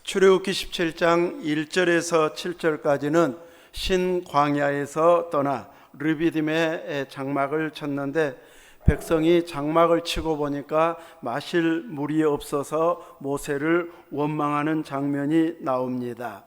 출애굽기 17장 1절에서 7절까지는 신광야에서 떠나 르비딤에 장막을 쳤는데, 백성이 장막을 치고 보니까 마실 물이 없어서 모세를 원망하는 장면이 나옵니다.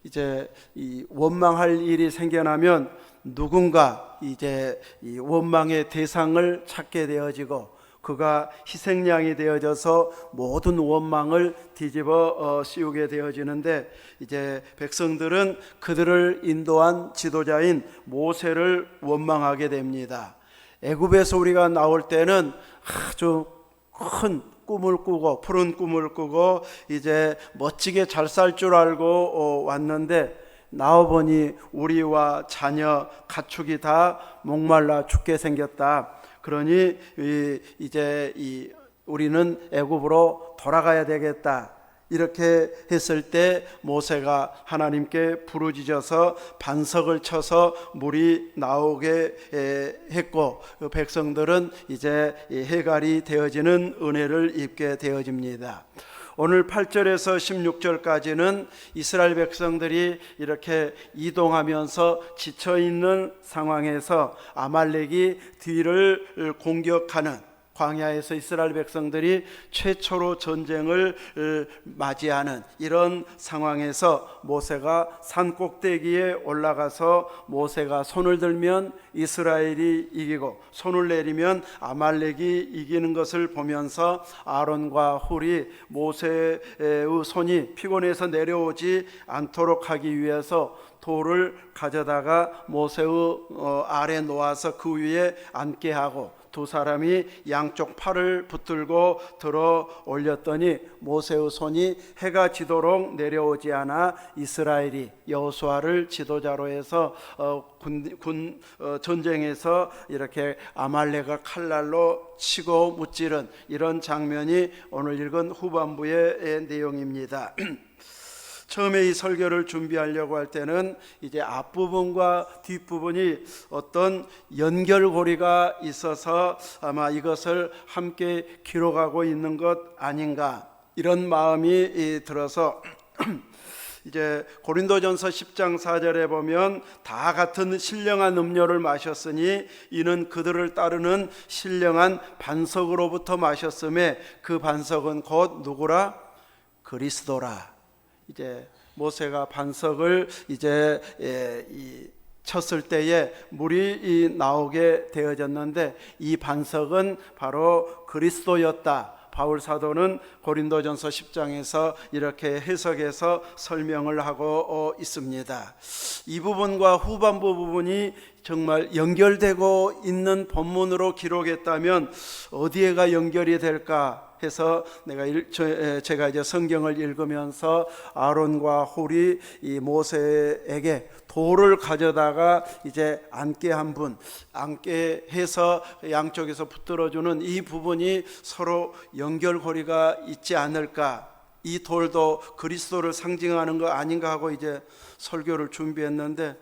이제 이 원망할 일이 생겨나면 누군가 이제 이 원망의 대상을 찾게 되어지고, 그가 희생양이 되어져서 모든 원망을 뒤집어 씌우게 되어지는데, 이제 백성들은 그들을 인도한 지도자인 모세를 원망하게 됩니다. 애굽에서 우리가 나올 때는 아주 큰 꿈을 꾸고 푸른 꿈을 꾸고 이제 멋지게 잘 살 줄 알고 왔는데, 나와보니 우리와 자녀 가축이 다 목말라 죽게 생겼다. 그러니 이제 우리는 애굽으로 돌아가야 되겠다. 이렇게 했을 때 모세가 하나님께 부르짖어서 반석을 쳐서 물이 나오게 했고, 백성들은 이제 해갈이 되어지는 은혜를 입게 되어집니다. 오늘 8절에서 16절까지는 이스라엘 백성들이 이렇게 이동하면서 지쳐있는 상황에서 아말렉이 뒤를 공격하는, 광야에서 이스라엘 백성들이 최초로 전쟁을 맞이하는 이런 상황에서 모세가 산 꼭대기에 올라가서 모세가 손을 들면 이스라엘이 이기고 손을 내리면 아말렉이 이기는 것을 보면서 아론과 훌이 모세의 손이 피곤해서 내려오지 않도록 하기 위해서 돌을 가져다가 모세의 아래 놓아서 그 위에 앉게 하고, 두 사람이 양쪽 팔을 붙들고 들어 올렸더니 모세의 손이 해가 지도록 내려오지 않아 이스라엘이 여호수아를 지도자로 해서 전쟁에서 이렇게 아말렉을 칼날로 치고 무찌른 이런 장면이 오늘 읽은 후반부의 내용입니다. 처음에 이 설교를 준비하려고 할 때는 이제 앞부분과 뒷부분이 어떤 연결고리가 있어서 아마 이것을 함께 기록하고 있는 것 아닌가, 이런 마음이 들어서 이제 고린도전서 10장 4절에 보면 다 같은 신령한 음료를 마셨으니 이는 그들을 따르는 신령한 반석으로부터 마셨음에 그 반석은 곧 누구라? 그리스도라. 이제 모세가 반석을 이제 쳤을 때에 물이 나오게 되어졌는데, 이 반석은 바로 그리스도였다. 바울 사도는 고린도전서 10장에서 이렇게 해석해서 설명을 하고 있습니다. 이 부분과 후반부 부분이 정말 연결되고 있는 본문으로 기록했다면 어디에가 연결이 될까 해서 제가 이제 성경을 읽으면서 아론과 훌이 이 모세에게 돌을 가져다가 이제 앉게 해서 양쪽에서 붙들어주는 이 부분이 서로 연결고리가 있지 않을까, 이 돌도 그리스도를 상징하는 거 아닌가 하고 이제 설교를 준비했는데,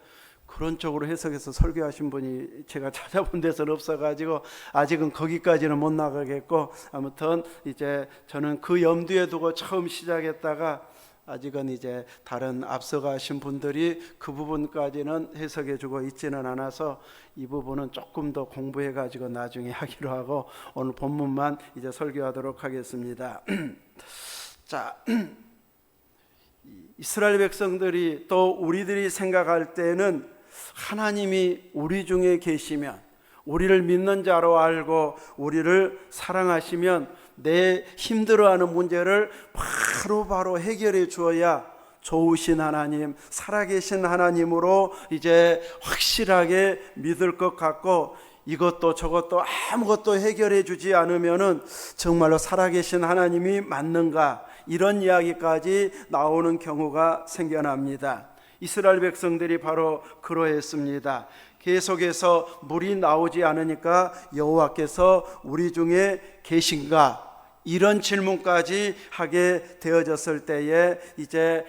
그런 쪽으로 해석해서 설교하신 분이 제가 찾아본 데서는 없어가지고 아직은 거기까지는 못 나가겠고, 아무튼 이제 저는 그 염두에 두고 처음 시작했다가 아직은 이제 다른 앞서가신 분들이 그 부분까지는 해석해주고 있지는 않아서 이 부분은 조금 더 공부해가지고 나중에 하기로 하고 오늘 본문만 이제 설교하도록 하겠습니다. 자, 이스라엘 백성들이 또 우리들이 생각할 때는 하나님이 우리 중에 계시면, 우리를 믿는 자로 알고 우리를 사랑하시면 내 힘들어하는 문제를 바로 해결해 주어야 좋으신 하나님, 살아계신 하나님으로 이제 확실하게 믿을 것 같고, 이것도 저것도 아무것도 해결해 주지 않으면은 정말로 살아계신 하나님이 맞는가, 이런 이야기까지 나오는 경우가 생겨납니다. 이스라엘 백성들이 바로 그러했습니다. 계속해서 물이 나오지 않으니까 여호와께서 우리 중에 계신가, 이런 질문까지 하게 되어졌을 때에 이제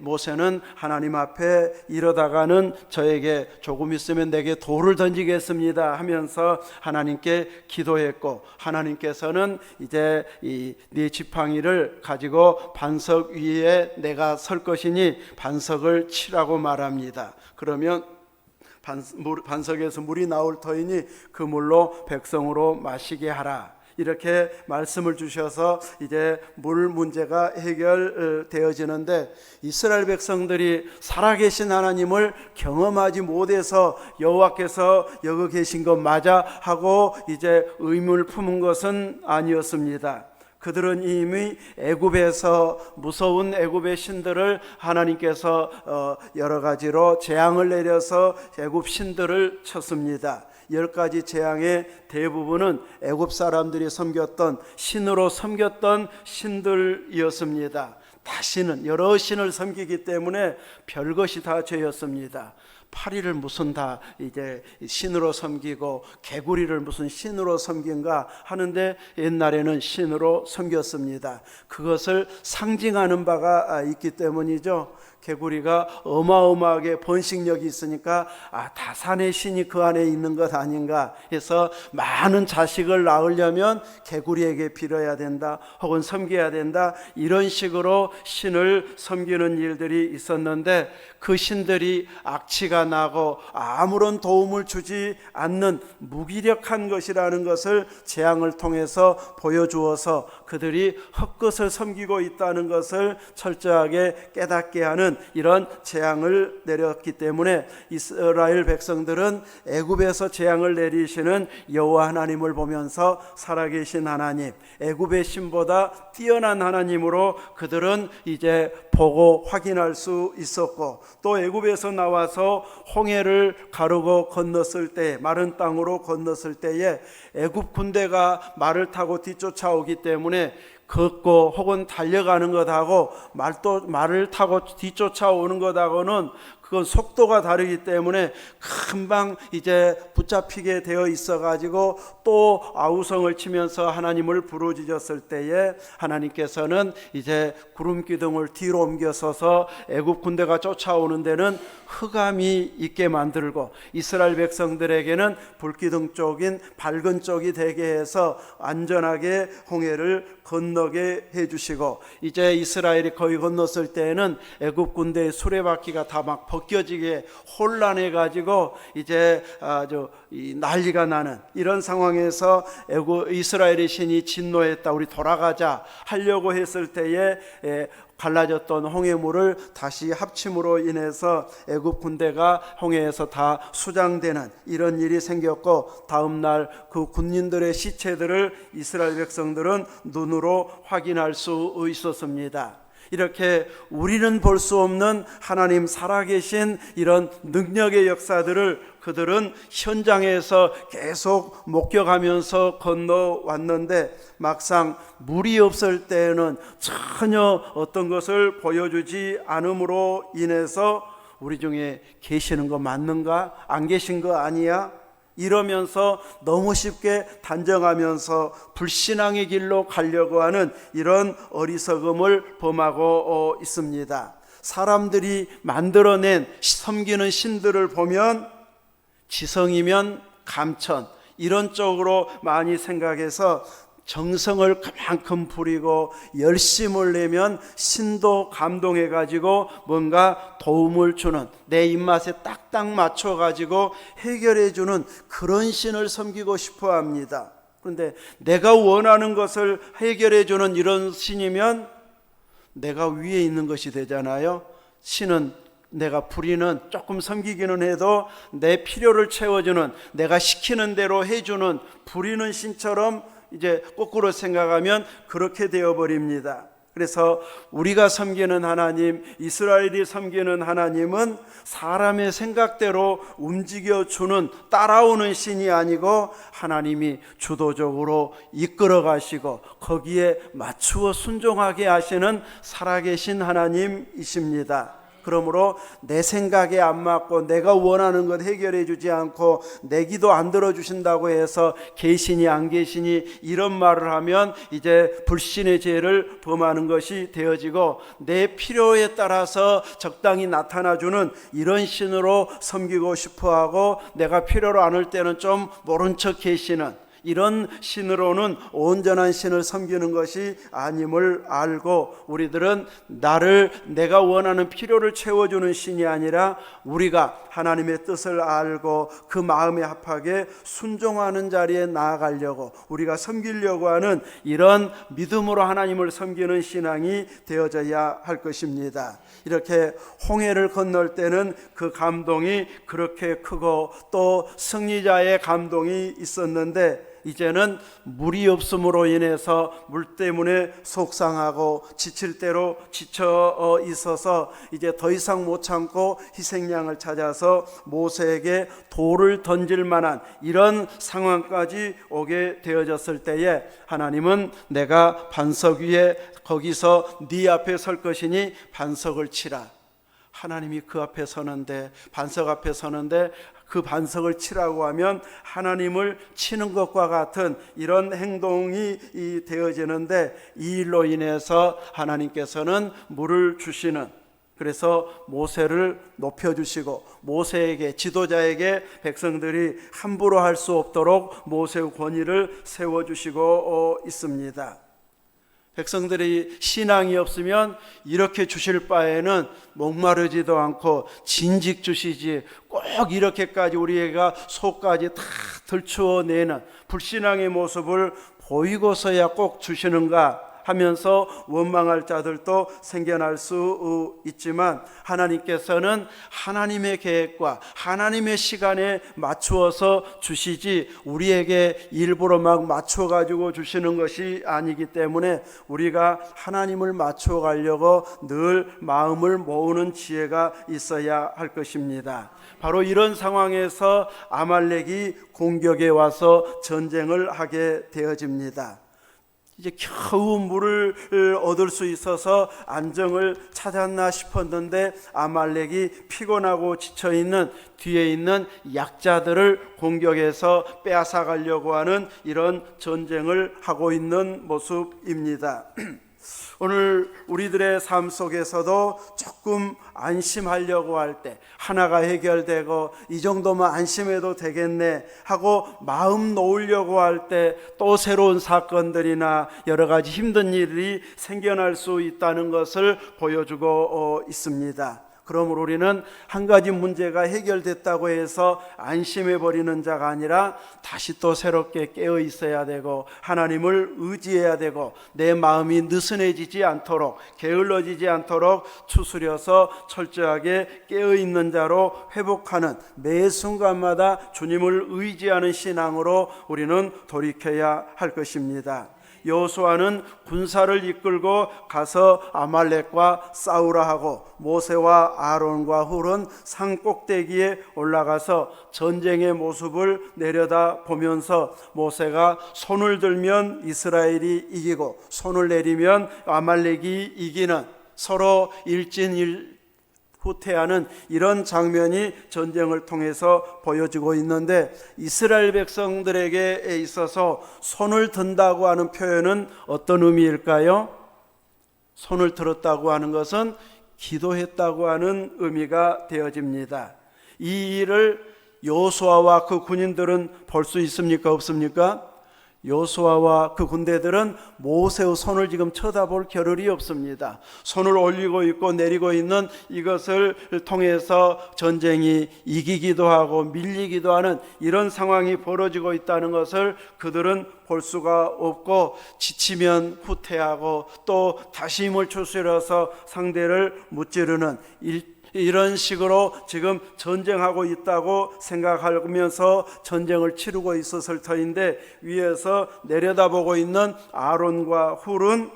모세는 하나님 앞에 이러다가는 저에게 조금 있으면 내게 돌을 던지겠습니다 하면서 하나님께 기도했고, 하나님께서는 이제 이 네 지팡이를 가지고 반석 위에 내가 설 것이니 반석을 치라고 말합니다. 그러면 반석에서 물이 나올 터이니 그 물로 백성으로 마시게 하라, 이렇게 말씀을 주셔서 이제 물 문제가 해결되어지는데, 이스라엘 백성들이 살아계신 하나님을 경험하지 못해서 여호와께서 여기 계신 것 맞아 하고 이제 의문을 품은 것은 아니었습니다. 그들은 이미 애굽에서 무서운 애굽의 신들을 하나님께서 여러 가지로 재앙을 내려서 애굽 신들을 쳤습니다. 10가지 재앙의 대부분은 애굽 사람들이 섬겼던 신으로 섬겼던 신들이었습니다. 다시는 여러 신을 섬기기 때문에 별것이 다 죄였습니다. 파리를 무슨 다 이제 신으로 섬기고 개구리를 무슨 신으로 섬긴가 하는데, 옛날에는 신으로 섬겼습니다. 그것을 상징하는 바가 있기 때문이죠. 개구리가 어마어마하게 번식력이 있으니까 다산의 신이 그 안에 있는 것 아닌가 해서 많은 자식을 낳으려면 개구리에게 빌어야 된다, 혹은 섬겨야 된다, 이런 식으로 신을 섬기는 일들이 있었는데, 그 신들이 악취가 나고 아무런 도움을 주지 않는 무기력한 것이라는 것을 재앙을 통해서 보여주어서 그들이 헛것을 섬기고 있다는 것을 철저하게 깨닫게 하는 이런 재앙을 내렸기 때문에 이스라엘 백성들은 애굽에서 재앙을 내리시는 여호와 하나님을 보면서 살아계신 하나님, 애굽의 신보다 뛰어난 하나님으로 그들은 이제 보고 확인할 수 있었고, 또 애굽에서 나와서 홍해를 가르고 건넜을 때, 마른 땅으로 건넜을 때에 애굽 군대가 말을 타고 뒤쫓아오기 때문에 걷고 혹은 달려가는 것하고 말을 타고 뒤쫓아오는 것하고는 그건 속도가 다르기 때문에 금방 이제 붙잡히게 되어 있어 가지고 또 아우성을 치면서 하나님을 부르짖었을 때에 하나님께서는 이제 구름 기둥을 뒤로 옮겨서서 애굽 군대가 쫓아오는 데는 흑암이 있게 만들고, 이스라엘 백성들에게는 불기둥 쪽인 밝은 쪽이 되게 해서 안전하게 홍해를 건너게 해주시고, 이제 이스라엘이 거의 건넜을 때에는 애굽 군대의 수레바퀴가 다 막 벗겨지게 혼란해 가지고 이제 난리가 나는 이런 상황에서 이스라엘의 신이 진노했다, 우리 돌아가자 하려고 했을 때에 갈라졌던 홍해물을 다시 합침으로 인해서 애굽 군대가 홍해에서 다 수장되는 이런 일이 생겼고, 다음 날 그 군인들의 시체들을 이스라엘 백성들은 눈으로 확인할 수 있었습니다. 이렇게 우리는 볼 수 없는 하나님 살아계신 이런 능력의 역사들을 그들은 현장에서 계속 목격하면서 건너왔는데, 막상 물이 없을 때에는 전혀 어떤 것을 보여주지 않음으로 인해서 우리 중에 계시는 거 맞는가? 안 계신 거 아니야? 이러면서 너무 쉽게 단정하면서 불신앙의 길로 가려고 하는 이런 어리석음을 범하고 있습니다. 사람들이 만들어낸 섬기는 신들을 보면 지성이면 감천, 이런 쪽으로 많이 생각해서 정성을 그만큼 부리고 열심을 내면 신도 감동해 가지고 뭔가 도움을 주는, 내 입맛에 딱딱 맞춰 가지고 해결해 주는 그런 신을 섬기고 싶어 합니다. 그런데 내가 원하는 것을 해결해 주는 이런 신이면 내가 위에 있는 것이 되잖아요. 신은 내가 부리는, 조금 섬기기는 해도 내 필요를 채워주는, 내가 시키는 대로 해주는 부리는 신처럼 이제 거꾸로 생각하면 그렇게 되어버립니다. 그래서 우리가 섬기는 하나님, 이스라엘이 섬기는 하나님은 사람의 생각대로 움직여주는, 따라오는 신이 아니고 하나님이 주도적으로 이끌어 가시고 거기에 맞추어 순종하게 하시는 살아계신 하나님이십니다. 그러므로 내 생각에 안 맞고 내가 원하는 것 해결해 주지 않고 내 기도 안 들어주신다고 해서 계시니 안 계시니 이런 말을 하면 이제 불신의 죄를 범하는 것이 되어지고, 내 필요에 따라서 적당히 나타나주는 이런 신으로 섬기고 싶어하고, 내가 필요로 않을 때는 좀 모른 척 계시는 이런 신으로는 온전한 신을 섬기는 것이 아님을 알고, 우리들은 내가 원하는 필요를 채워주는 신이 아니라 우리가 하나님의 뜻을 알고 그 마음에 합하게 순종하는 자리에 나아가려고, 우리가 섬기려고 하는 이런 믿음으로 하나님을 섬기는 신앙이 되어져야 할 것입니다. 이렇게 홍해를 건널 때는 그 감동이 그렇게 크고 또 승리자의 감동이 있었는데, 이제는 물이 없음으로 인해서 물 때문에 속상하고 지칠 대로 지쳐 있어서 이제 더 이상 못 참고 희생양을 찾아서 모세에게 돌을 던질 만한 이런 상황까지 오게 되어졌을 때에, 하나님은 내가 반석 위에 거기서 네 앞에 설 것이니 반석을 치라. 하나님이 그 앞에 서는데, 반석 앞에 서는데 그 반석을 치라고 하면 하나님을 치는 것과 같은 이런 행동이 되어지는데, 이 일로 인해서 하나님께서는 물을 주시는, 그래서 모세를 높여주시고 모세에게, 지도자에게 백성들이 함부로 할 수 없도록 모세의 권위를 세워주시고 있습니다. 백성들이 신앙이 없으면 이렇게 주실 바에는 목마르지도 않고 진직 주시지, 꼭 이렇게까지 우리가 속까지 다 들추어내는 불신앙의 모습을 보이고서야 꼭 주시는가 하면서 원망할 자들도 생겨날 수 있지만, 하나님께서는 하나님의 계획과 하나님의 시간에 맞추어서 주시지 우리에게 일부러 막 맞춰 가지고 주시는 것이 아니기 때문에 우리가 하나님을 맞춰 가려고 늘 마음을 모으는 지혜가 있어야 할 것입니다. 바로 이런 상황에서 아말렉이 공격에 와서 전쟁을 하게 되어집니다. 이제 겨우 물을 얻을 수 있어서 안정을 찾았나 싶었는데, 아말렉이 피곤하고 지쳐있는 뒤에 있는 약자들을 공격해서 빼앗아 가려고 하는 이런 전쟁을 하고 있는 모습입니다. 오늘 우리들의 삶 속에서도 조금 안심하려고 할 때, 하나가 해결되고 이 정도면 안심해도 되겠네 하고 마음 놓으려고 할 때 또 새로운 사건들이나 여러 가지 힘든 일이 생겨날 수 있다는 것을 보여주고 있습니다. 그러므로 우리는 한 가지 문제가 해결됐다고 해서 안심해버리는 자가 아니라 다시 또 새롭게 깨어 있어야 되고 하나님을 의지해야 되고, 내 마음이 느슨해지지 않도록, 게을러지지 않도록 추스려서 철저하게 깨어 있는 자로 회복하는, 매 순간마다 주님을 의지하는 신앙으로 우리는 돌이켜야 할 것입니다. 여호수아는 군사를 이끌고 가서 아말렉과 싸우라 하고, 모세와 아론과 훌은 산 꼭대기에 올라가서 전쟁의 모습을 내려다 보면서, 모세가 손을 들면 이스라엘이 이기고 손을 내리면 아말렉이 이기는, 서로 후퇴하는 이런 장면이 전쟁을 통해서 보여지고 있는데, 이스라엘 백성들에게 있어서 손을 든다고 하는 표현은 어떤 의미일까요? 손을 들었다고 하는 것은 기도했다고 하는 의미가 되어집니다. 이 일을 여호수아와 그 군인들은 볼 수 있습니까? 없습니까? 여호수아와 그 군대들은 모세의 손을 지금 쳐다볼 겨를이 없습니다. 손을 올리고 있고 내리고 있는 이것을 통해서 전쟁이 이기기도 하고 밀리기도 하는 이런 상황이 벌어지고 있다는 것을 그들은 볼 수가 없고, 지치면 후퇴하고 또 다시 힘을 추스려서 상대를 무찌르는 이런 식으로 지금 전쟁하고 있다고 생각하면서 전쟁을 치르고 있었을 터인데, 위에서 내려다보고 있는 아론과 훌은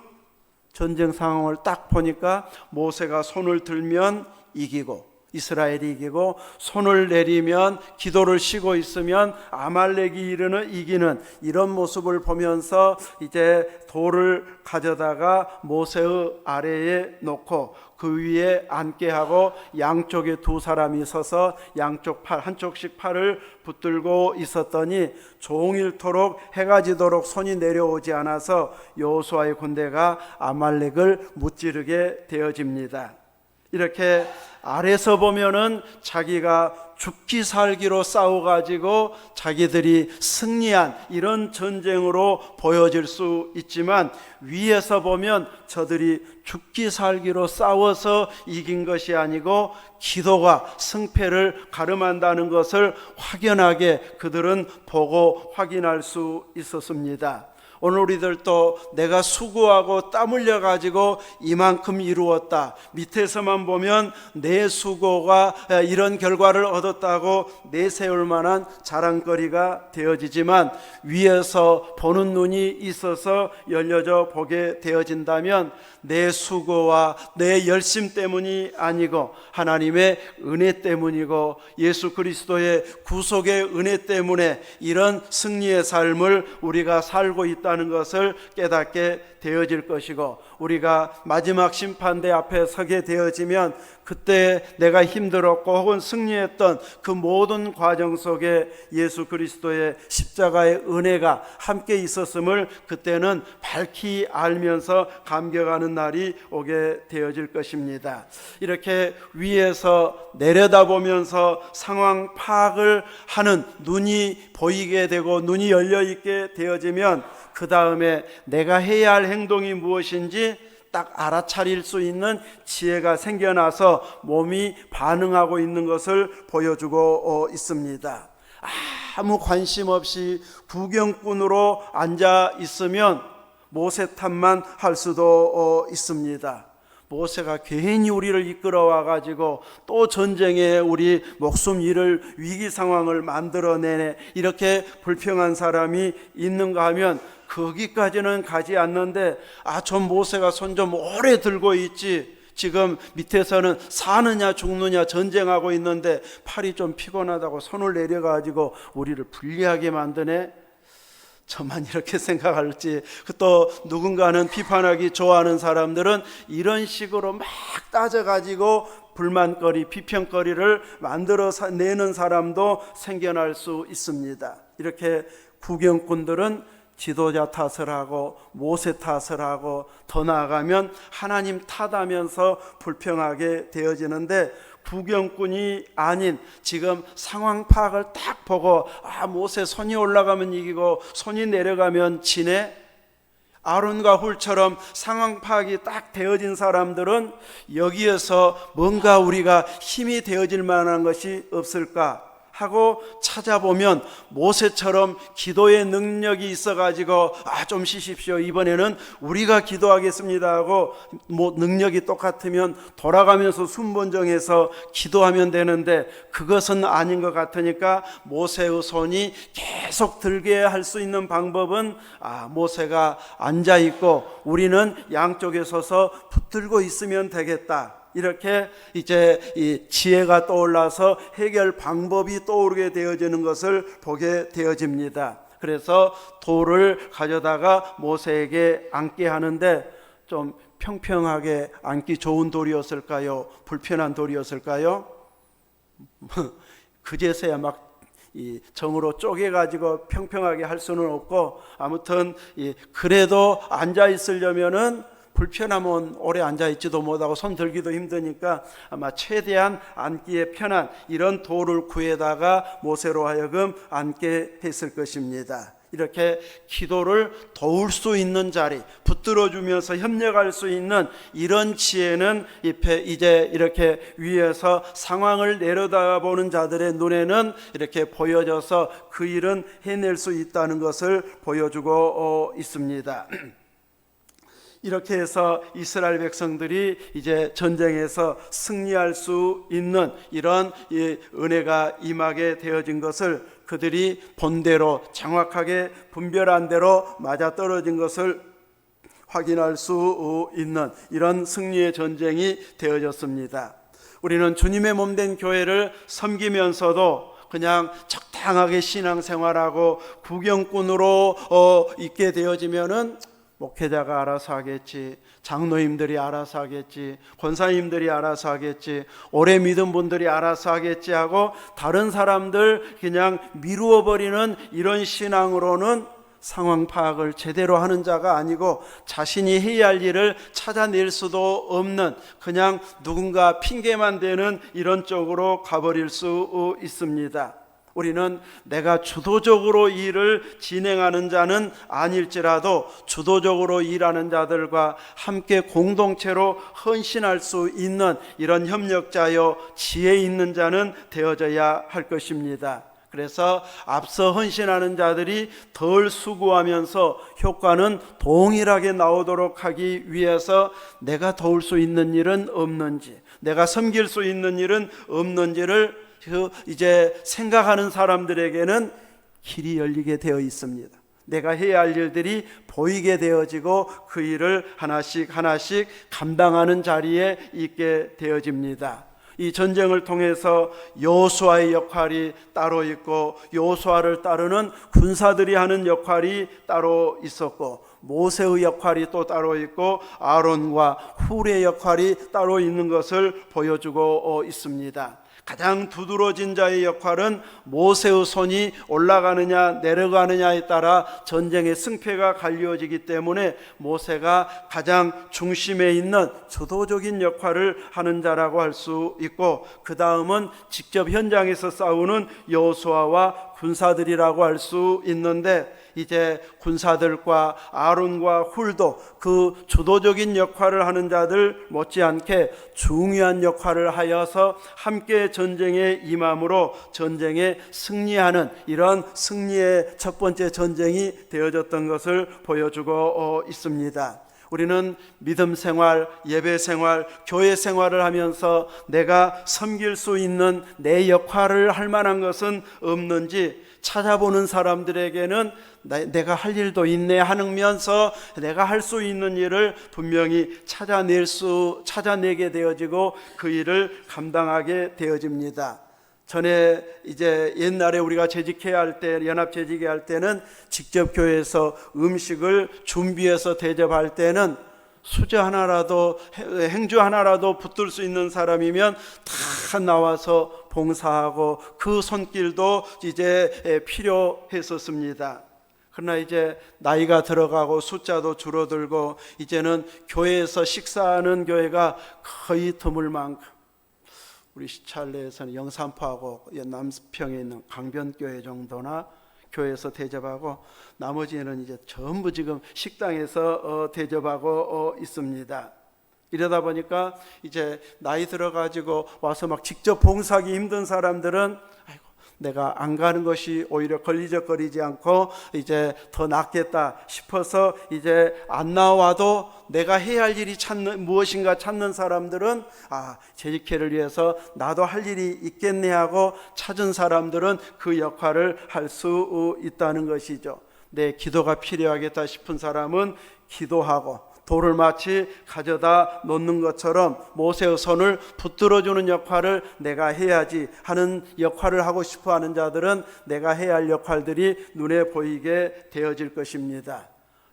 전쟁 상황을 딱 보니까 모세가 손을 들면 이기고 이스라엘이 이기고, 손을 내리면 기도를 쉬고 있으면 아말렉이 이기는 이런 모습을 보면서 이제 돌을 가져다가 모세의 아래에 놓고 그 위에 앉게 하고 양쪽에 두 사람이 서서 양쪽 팔 한쪽씩 팔을 붙들고 있었더니 종일토록 해가 지도록 손이 내려오지 않아서 여호수아의 군대가 아말렉을 무찌르게 되어집니다. 이렇게 아래서 보면은 자기가 죽기 살기로 싸워가지고 자기들이 승리한 이런 전쟁으로 보여질 수 있지만, 위에서 보면 저들이 죽기 살기로 싸워서 이긴 것이 아니고 기도가 승패를 가름한다는 것을 확연하게 그들은 보고 확인할 수 있었습니다. 오늘 우리들도 내가 수고하고 땀 흘려 가지고 이만큼 이루었다, 밑에서만 보면 내 수고가 이런 결과를 얻었다고 내세울 만한 자랑거리가 되어지지만, 위에서 보는 눈이 있어서 열려져 보게 되어진다면 내 수고와 내 열심 때문이 아니고 하나님의 은혜 때문이고 예수 그리스도의 구속의 은혜 때문에 이런 승리의 삶을 우리가 살고 있다는 것을 깨닫게 되어질 것이고, 우리가 마지막 심판대 앞에 서게 되어지면 그때 내가 힘들었고 혹은 승리했던 그 모든 과정 속에 예수 그리스도의 십자가의 은혜가 함께 있었음을 그때는 밝히 알면서 감격하는 날이 오게 되어질 것입니다. 이렇게 위에서 내려다보면서 상황 파악을 하는 눈이 보이게 되고 눈이 열려 있게 되어지면 그 다음에 내가 해야 할 행동이 무엇인지 딱 알아차릴 수 있는 지혜가 생겨나서 몸이 반응하고 있는 것을 보여주고 있습니다. 아무 관심 없이 구경꾼으로 앉아 있으면 모세 탓만 할 수도 있습니다. 모세가 괜히 우리를 이끌어와 가지고 또 전쟁에 우리 목숨 잃을 위기 상황을 만들어내네, 이렇게 불평한 사람이 있는가 하면 거기까지는 가지 않는데, 저 모세가 손 좀 오래 들고 있지, 지금 밑에서는 사느냐 죽느냐 전쟁하고 있는데 팔이 좀 피곤하다고 손을 내려가지고 우리를 불리하게 만드네. 저만 이렇게 생각할지. 또 누군가는 비판하기 좋아하는 사람들은 이런 식으로 막 따져가지고 불만거리, 비평거리를 만들어서 내는 사람도 생겨날 수 있습니다. 이렇게 구경꾼들은 지도자 탓을 하고 모세 탓을 하고 더 나아가면 하나님 탓하면서 불평하게 되어지는데, 구경꾼이 아닌 지금 상황 파악을 딱 보고 모세 손이 올라가면 이기고 손이 내려가면 지네, 아론과 훌처럼 상황 파악이 딱 되어진 사람들은 여기에서 뭔가 우리가 힘이 되어질 만한 것이 없을까 하고 찾아보면 모세처럼 기도의 능력이 있어가지고 좀 쉬십시오, 이번에는 우리가 기도하겠습니다 하고 능력이 똑같으면 돌아가면서 순번정해서 기도하면 되는데, 그것은 아닌 것 같으니까 모세의 손이 계속 들게 할 수 있는 방법은 모세가 앉아있고 우리는 양쪽에 서서 붙들고 있으면 되겠다, 이렇게 이제 이 지혜가 떠올라서 해결 방법이 떠오르게 되어지는 것을 보게 되어집니다. 그래서 돌을 가져다가 모세에게 앉게 하는데, 좀 평평하게 앉기 좋은 돌이었을까요? 불편한 돌이었을까요? 그제서야 막 이 정으로 쪼개가지고 평평하게 할 수는 없고, 아무튼 그래도 앉아 있으려면은 불편하면 오래 앉아있지도 못하고 손 들기도 힘드니까 아마 최대한 앉기에 편한 이런 돌을 구해다가 모세로 하여금 앉게 했을 것입니다. 이렇게 기도를 도울 수 있는 자리, 붙들어주면서 협력할 수 있는 이런 지혜는 이제 이렇게 위에서 상황을 내려다보는 자들의 눈에는 이렇게 보여져서 그 일은 해낼 수 있다는 것을 보여주고 있습니다. 이렇게 해서 이스라엘 백성들이 이제 전쟁에서 승리할 수 있는 이런 은혜가 임하게 되어진 것을, 그들이 본대로 정확하게 분별한 대로 맞아떨어진 것을 확인할 수 있는 이런 승리의 전쟁이 되어졌습니다. 우리는 주님의 몸된 교회를 섬기면서도 그냥 적당하게 신앙생활하고 구경꾼으로 있게 되어지면은 목회자가 알아서 하겠지, 장로님들이 알아서 하겠지, 권사님들이 알아서 하겠지, 오래 믿은 분들이 알아서 하겠지 하고 다른 사람들 그냥 미루어 버리는 이런 신앙으로는 상황 파악을 제대로 하는 자가 아니고 자신이 해야 할 일을 찾아낼 수도 없는, 그냥 누군가 핑계만 대는 이런 쪽으로 가버릴 수 있습니다. 우리는 내가 주도적으로 일을 진행하는 자는 아닐지라도 주도적으로 일하는 자들과 함께 공동체로 헌신할 수 있는 이런 협력자여 지혜 있는 자는 되어져야 할 것입니다. 그래서 앞서 헌신하는 자들이 덜 수고하면서 효과는 동일하게 나오도록 하기 위해서 내가 도울 수 있는 일은 없는지, 내가 섬길 수 있는 일은 없는지를 이제 생각하는 사람들에게는 길이 열리게 되어 있습니다. 내가 해야 할 일들이 보이게 되어지고 그 일을 하나씩 감당하는 자리에 있게 되어집니다. 이 전쟁을 통해서 여호수아의 역할이 따로 있고 여호수아를 따르는 군사들이 하는 역할이 따로 있었고 모세의 역할이 또 따로 있고 아론과 훌의 역할이 따로 있는 것을 보여주고 있습니다. 가장 두드러진 자의 역할은 모세의 손이 올라가느냐 내려가느냐에 따라 전쟁의 승패가 갈려지기 때문에 모세가 가장 중심에 있는 주도적인 역할을 하는 자라고 할 수 있고, 그 다음은 직접 현장에서 싸우는 여호수아와 군사들이라고 할 수 있는데, 이제 군사들과 아론과 훌도 그 주도적인 역할을 하는 자들 못지않게 중요한 역할을 하여서 함께 전쟁에 임함으로 전쟁에 승리하는 이런 승리의 첫 번째 전쟁이 되어졌던 것을 보여주고 있습니다. 우리는 믿음 생활, 예배 생활, 교회 생활을 하면서 내가 섬길 수 있는 내 역할을 할 만한 것은 없는지 찾아보는 사람들에게는 내가 할 일도 있네 하면서 내가 할 수 있는 일을 분명히 찾아내게 되어지고 그 일을 감당하게 되어집니다. 전에 이제 옛날에 우리가 재직해야 할 때, 연합 재직해야 할 때는 직접 교회에서 음식을 준비해서 대접할 때는 수저 하나라도, 행주 하나라도 붙들 수 있는 사람이면 다 나와서 봉사하고 그 손길도 이제 필요했었습니다. 그러나 이제 나이가 들어가고 숫자도 줄어들고 이제는 교회에서 식사하는 교회가 거의 드물 만큼, 우리 시찰내에서는 영산포하고 남평에 있는 강변교회 정도나 교회에서 대접하고 나머지는 이제 전부 지금 식당에서 대접하고 있습니다. 이러다 보니까 이제 나이 들어가지고 와서 막 직접 봉사하기 힘든 사람들은 아이고, 내가 안 가는 것이 오히려 걸리적거리지 않고 이제 더 낫겠다 싶어서 이제 안 나와도 내가 해야 할 일이 무엇인가 찾는 사람들은 재직회를 위해서 나도 할 일이 있겠네 하고 찾은 사람들은 그 역할을 할 수 있다는 것이죠. 내 기도가 필요하겠다 싶은 사람은 기도하고 돌을 마치 가져다 놓는 것처럼 모세의 손을 붙들어주는 역할을 내가 해야지 하는 역할을 하고 싶어하는 자들은 내가 해야 할 역할들이 눈에 보이게 되어질 것입니다.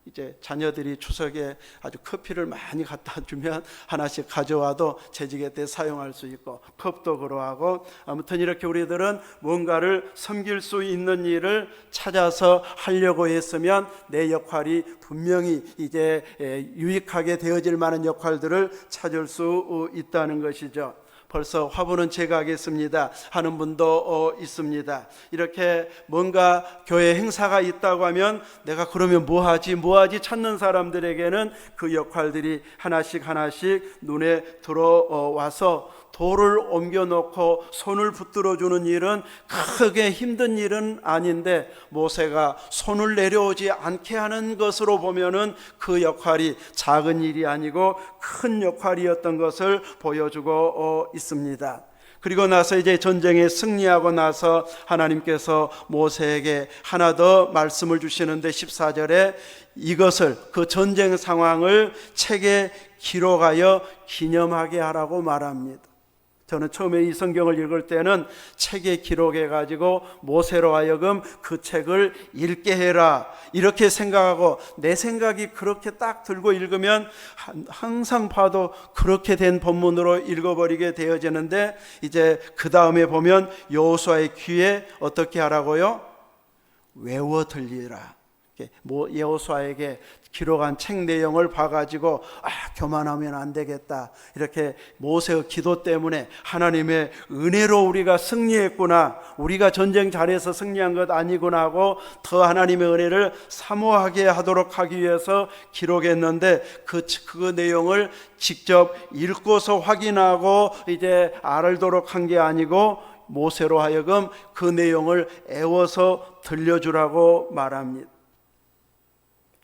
이제 자녀들이 추석에 아주 커피를 많이 갖다 주면 하나씩 가져와도 재직회 때 사용할 수 있고 컵도 그러하고, 아무튼 이렇게 우리들은 뭔가를 섬길 수 있는 일을 찾아서 하려고 했으면 내 역할이 분명히 이제 유익하게 되어질 만한 역할들을 찾을 수 있다는 것이죠. 벌써 화분은 제가 하겠습니다 하는 분도 있습니다. 이렇게 뭔가 교회 행사가 있다고 하면 내가 그러면 뭐하지 찾는 사람들에게는 그 역할들이 하나씩 눈에 들어와서 돌을 옮겨놓고 손을 붙들어주는 일은 크게 힘든 일은 아닌데, 모세가 손을 내려오지 않게 하는 것으로 보면은 그 역할이 작은 일이 아니고 큰 역할이었던 것을 보여주고 있습니다. 그리고 나서 이제 전쟁에 승리하고 나서 하나님께서 모세에게 하나 더 말씀을 주시는데 14절에 이것을, 그 전쟁 상황을 책에 기록하여 기념하게 하라고 말합니다. 저는 처음에 이 성경을 읽을 때는 책에 기록해 가지고 모세로 하여금 그 책을 읽게 해라 이렇게 생각하고, 내 생각이 그렇게 딱 들고 읽으면 항상 봐도 그렇게 된 본문으로 읽어버리게 되어지는데, 이제 그 다음에 보면 여호수아의 귀에 어떻게 하라고요? 외워 들리라. 여호수아에게 기록한 책 내용을 봐가지고 교만하면 안 되겠다, 이렇게 모세의 기도 때문에 하나님의 은혜로 우리가 승리했구나, 우리가 전쟁 잘해서 승리한 것 아니구나 하고 더 하나님의 은혜를 사모하게 하도록 하기 위해서 기록했는데, 그 내용을 직접 읽고서 확인하고 이제 알도록 한 게 아니고 모세로 하여금 그 내용을 애워서 들려주라고 말합니다.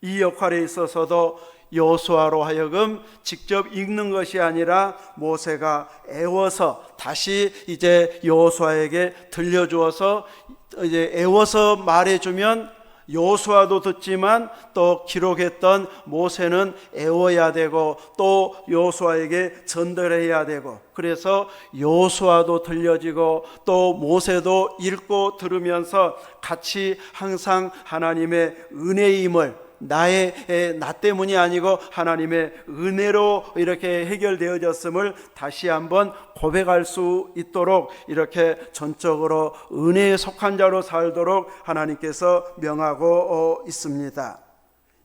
이 역할에 있어서도 여호수아로 하여금 직접 읽는 것이 아니라 모세가 애워서 다시 이제 여호수아에게 들려주어서 이제 애워서 말해주면 여호수아도 듣지만 또 기록했던 모세는 애워야 되고 또 여호수아에게 전달해야 되고, 그래서 여호수아도 들려지고 또 모세도 읽고 들으면서 같이 항상 하나님의 은혜임을, 나 때문이 아니고 하나님의 은혜로 이렇게 해결되어졌음을 다시 한번 고백할 수 있도록 이렇게 전적으로 은혜에 속한 자로 살도록 하나님께서 명하고 있습니다.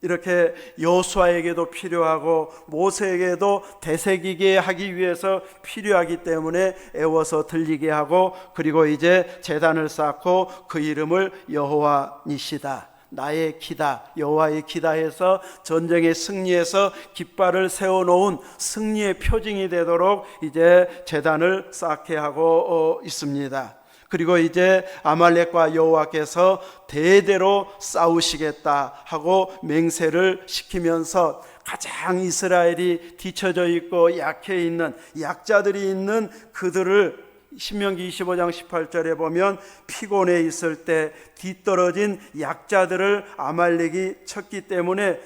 이렇게 여호수아에게도 필요하고 모세에게도 되새기게 하기 위해서 필요하기 때문에 애워서 들리게 하고, 그리고 이제 제단을 쌓고 그 이름을 여호와 니시다, 나의 기다, 여호와의 기다 해서 전쟁에 승리해서 깃발을 세워놓은 승리의 표징이 되도록 이제 제단을 쌓게 하고 있습니다. 그리고 이제 아말렉과 여호와께서 대대로 싸우시겠다 하고 맹세를 시키면서 가장 이스라엘이 뒤처져 있고 약해 있는 약자들이 있는 그들을 신명기 25장 18절에 보면 피곤해 있을 때 뒤떨어진 약자들을 아말렉이 쳤기 때문에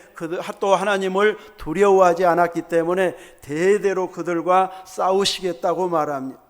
또 하나님을 두려워하지 않았기 때문에 대대로 그들과 싸우시겠다고 말합니다.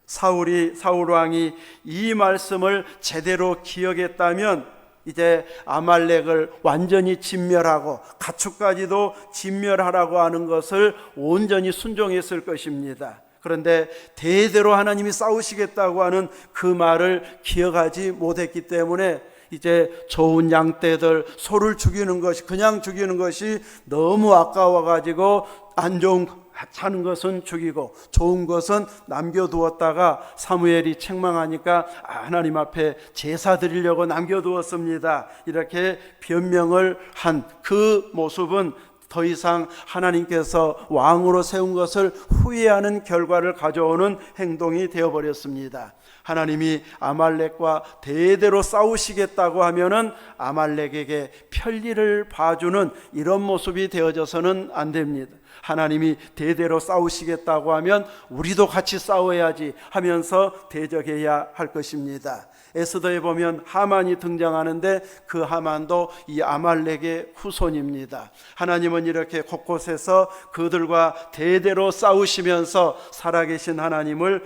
사울 왕이 이 말씀을 제대로 기억했다면 이제 아말렉을 완전히 진멸하고 가축까지도 진멸하라고 하는 것을 온전히 순종했을 것입니다. 그런데 대대로 하나님이 싸우시겠다고 하는 그 말을 기억하지 못했기 때문에 이제 좋은 양떼들 소를 죽이는 것이, 그냥 죽이는 것이 너무 아까워가지고 안 좋은 사는 것은 죽이고 좋은 것은 남겨두었다가 사무엘이 책망하니까 하나님 앞에 제사 드리려고 남겨두었습니다, 이렇게 변명을 한 그 모습은 더 이상 하나님께서 왕으로 세운 것을 후회하는 결과를 가져오는 행동이 되어버렸습니다. 하나님이 아말렉과 대대로 싸우시겠다고 하면은 아말렉에게 편리를 봐주는 이런 모습이 되어져서는 안 됩니다. 하나님이 대대로 싸우시겠다고 하면 우리도 같이 싸워야지 하면서 대적해야 할 것입니다. 에스더에 보면 하만이 등장하는데 그 하만도 이 아말렉의 후손입니다. 하나님은 이렇게 곳곳에서 그들과 대대로 싸우시면서 살아계신 하나님을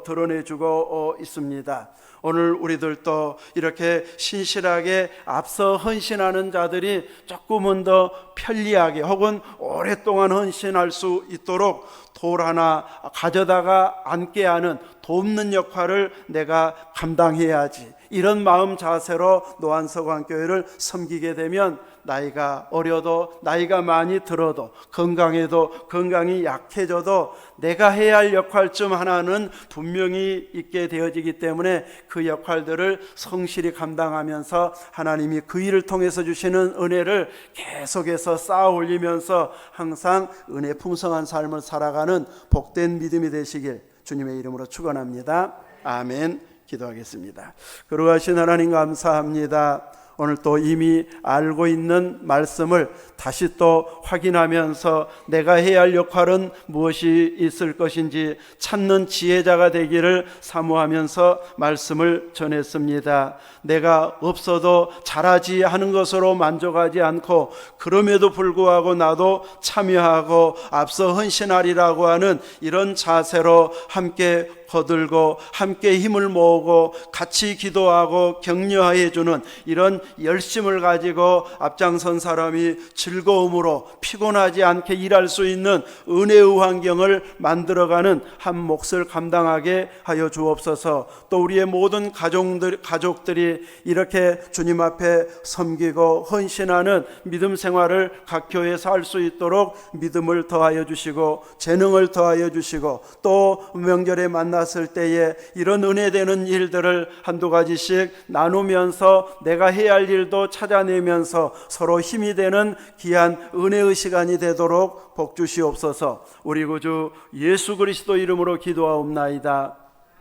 드러내주고 있습니다. 오늘 우리들도 이렇게 신실하게 앞서 헌신하는 자들이 조금은 더 편리하게 혹은 오랫동안 헌신할 수 있도록 돌 하나 가져다가 앉게 하는 돕는 역할을 내가 감당해야지, 이런 마음 자세로 노안서관교회를 섬기게 되면 나이가 어려도 나이가 많이 들어도 건강해도 건강이 약해져도 내가 해야 할 역할 중 하나는 분명히 있게 되어지기 때문에 그 역할들을 성실히 감당하면서 하나님이 그 일을 통해서 주시는 은혜를 계속해서 쌓아 올리면서 항상 은혜 풍성한 삶을 살아가는 복된 믿음이 되시길 주님의 이름으로 축원합니다. 아멘. 기도하겠습니다. 거룩하신 하나님 감사합니다. 오늘 또 이미 알고 있는 말씀을 다시 또 확인하면서 내가 해야 할 역할은 무엇이 있을 것인지 찾는 지혜자가 되기를 사모하면서 말씀을 전했습니다. 내가 없어도 잘하지 하는 것으로 만족하지 않고 그럼에도 불구하고 나도 참여하고 앞서 헌신하리라고 하는 이런 자세로 함께 거들고 함께 힘을 모으고 같이 기도하고 격려해 주는 이런 열심을 가지고 앞장선 사람이 즐거움으로 피곤하지 않게 일할 수 있는 은혜의 환경을 만들어가는 한 몫을 감당하게 하여 주옵소서. 또 우리의 모든 가족들이 이렇게 주님 앞에 섬기고 헌신하는 믿음 생활을 각 교회에서 할 수 있도록 믿음을 더하여 주시고 재능을 더하여 주시고 또 명절에 만났을 때에 이런 은혜되는 일들을 한두 가지씩 나누면서 내가 해야 할 일도 찾아내면서 서로 힘이 되는 귀한 은혜의 시간이 되도록 복 주시옵소서. 우리 구주 예수 그리스도 이름으로 기도하옵나이다.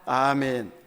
아멘.